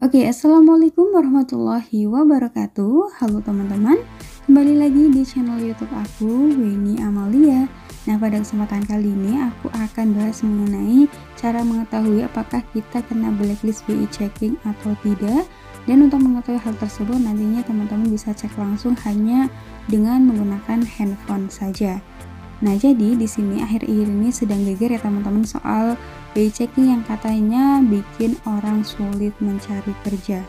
Oke, assalamualaikum warahmatullahi wabarakatuh. Halo teman-teman, kembali lagi di channel YouTube aku, Weni Amalia. Nah, pada kesempatan kali ini aku akan bahas mengenai cara mengetahui apakah kita kena blacklist BI checking atau tidak. Dan untuk mengetahui hal tersebut, nantinya teman-teman bisa cek langsung hanya dengan menggunakan handphone saja. Nah, jadi di sini akhir-akhir ini sedang geger ya teman-teman soal BI checking yang katanya bikin orang sulit mencari kerja.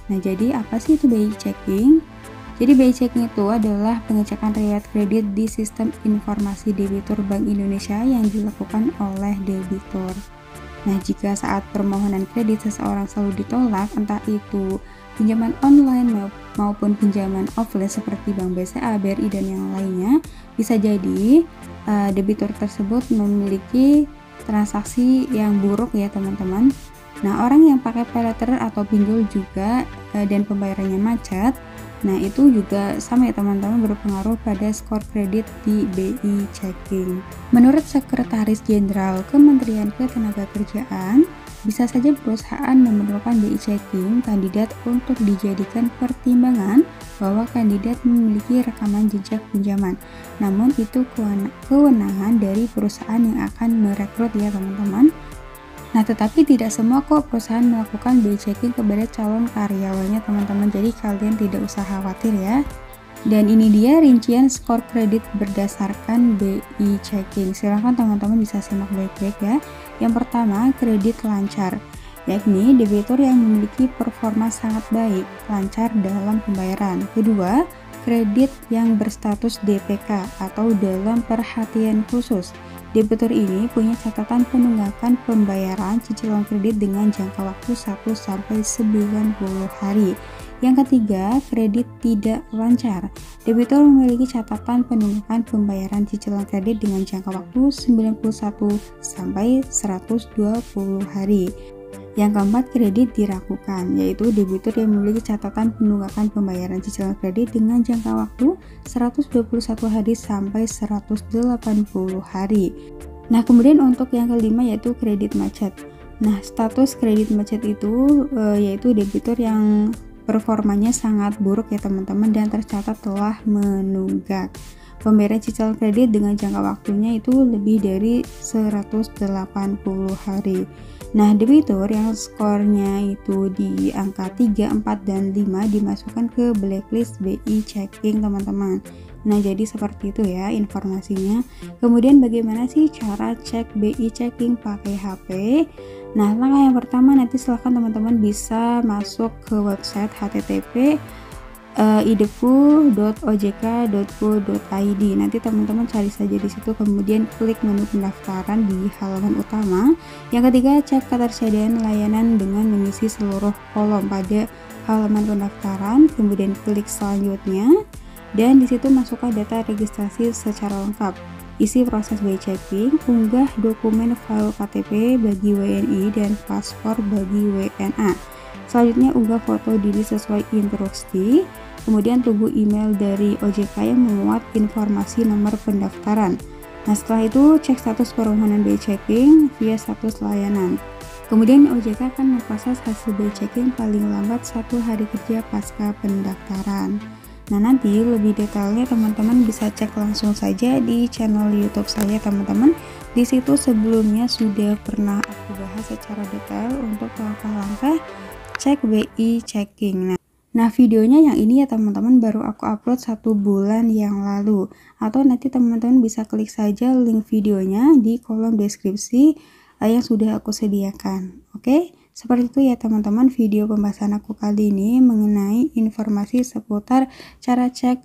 Nah, jadi apa sih itu BI checking? Jadi BI checking itu adalah pengecekan riwayat kredit di sistem informasi debitur Bank Indonesia yang dilakukan oleh debitur. Nah, jika saat permohonan kredit seseorang selalu ditolak, entah itu pinjaman online maupun pinjaman offline seperti Bank BCA, BRI, dan yang lainnya, bisa jadi debitur tersebut memiliki transaksi yang buruk ya teman-teman. Nah, orang yang pakai pay letter atau pinjol juga dan pembayarannya macet, nah itu juga sama ya teman-teman, berpengaruh pada skor kredit di BI checking. Menurut Sekretaris Jenderal Kementerian Ketenagakerjaan, bisa saja perusahaan memerlukan BI checking kandidat untuk dijadikan pertimbangan bahwa kandidat memiliki rekaman jejak pinjaman. Namun itu kewenangan dari perusahaan yang akan merekrut ya teman-teman. Nah, tetapi tidak semua kok perusahaan melakukan BI checking kepada calon karyawannya teman-teman, jadi kalian tidak usah khawatir ya. Dan ini dia rincian skor kredit berdasarkan BI checking. Silahkan teman-teman bisa simak baik-baik ya. Yang pertama, kredit lancar, yakni debitur yang memiliki performa sangat baik, lancar dalam pembayaran. Kedua, kredit yang berstatus DPK atau dalam perhatian khusus. Debitur ini punya catatan penunggakan pembayaran cicilan kredit dengan jangka waktu 1-90 hari. Yang ketiga, kredit tidak lancar. Debitur memiliki catatan penunggakan pembayaran cicilan kredit dengan jangka waktu 91-120 hari. Yang keempat, kredit diragukan, yaitu debitur yang memiliki catatan penunggakan pembayaran cicilan kredit dengan jangka waktu 121 hari sampai 180 hari. Nah, kemudian untuk yang kelima yaitu kredit macet. Nah, status kredit macet itu yaitu debitur yang performanya sangat buruk ya teman-teman dan tercatat telah menunggak pembayaran cicilan kredit dengan jangka waktunya itu lebih dari 180 hari. Nah, debitur yang skornya itu di angka 3, 4, dan 5 dimasukkan ke blacklist BI checking teman-teman. Nah, jadi seperti itu ya informasinya. Kemudian bagaimana sih cara cek BI checking pakai HP? Nah, langkah yang pertama nanti silahkan teman-teman bisa masuk ke website http ideku.ojk.go.id. Nanti teman-teman cari saja di situ, kemudian klik menu pendaftaran di halaman utama. Yang ketiga, cek ketersediaan layanan dengan mengisi seluruh kolom pada halaman pendaftaran, kemudian klik selanjutnya dan di situ masukkan data registrasi secara lengkap. Isi proses BI checking, unggah dokumen file KTP bagi WNI dan paspor bagi WNA. Selanjutnya unggah foto diri sesuai instruksi, kemudian tunggu email dari OJK yang memuat informasi nomor pendaftaran. Nah, setelah itu cek status permohonan BI checking via status layanan. Kemudian OJK akan memproses hasil BI checking paling lambat 1 hari kerja pasca pendaftaran. Nah, nanti lebih detailnya teman-teman bisa cek langsung saja di channel YouTube saya teman-teman. Di situ sebelumnya sudah pernah aku bahas secara detail untuk langkah-langkah cek BI checking. Nah, videonya yang ini ya teman-teman baru aku upload 1 bulan yang lalu, atau nanti teman-teman bisa klik saja link videonya di kolom deskripsi yang sudah aku sediakan. Oke, seperti itu ya teman-teman video pembahasan aku kali ini mengenai informasi seputar cara cek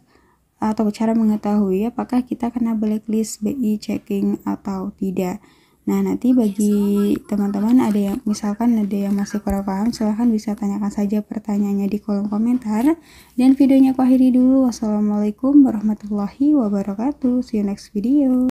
atau cara mengetahui apakah kita kena blacklist BI checking atau tidak. Nah, nanti bagi teman-teman ada yang misalkan ada yang masih kurang paham, silahkan bisa tanyakan saja pertanyaannya di kolom komentar. Dan videonya aku akhiri dulu. Wassalamualaikum warahmatullahi wabarakatuh. See you next video.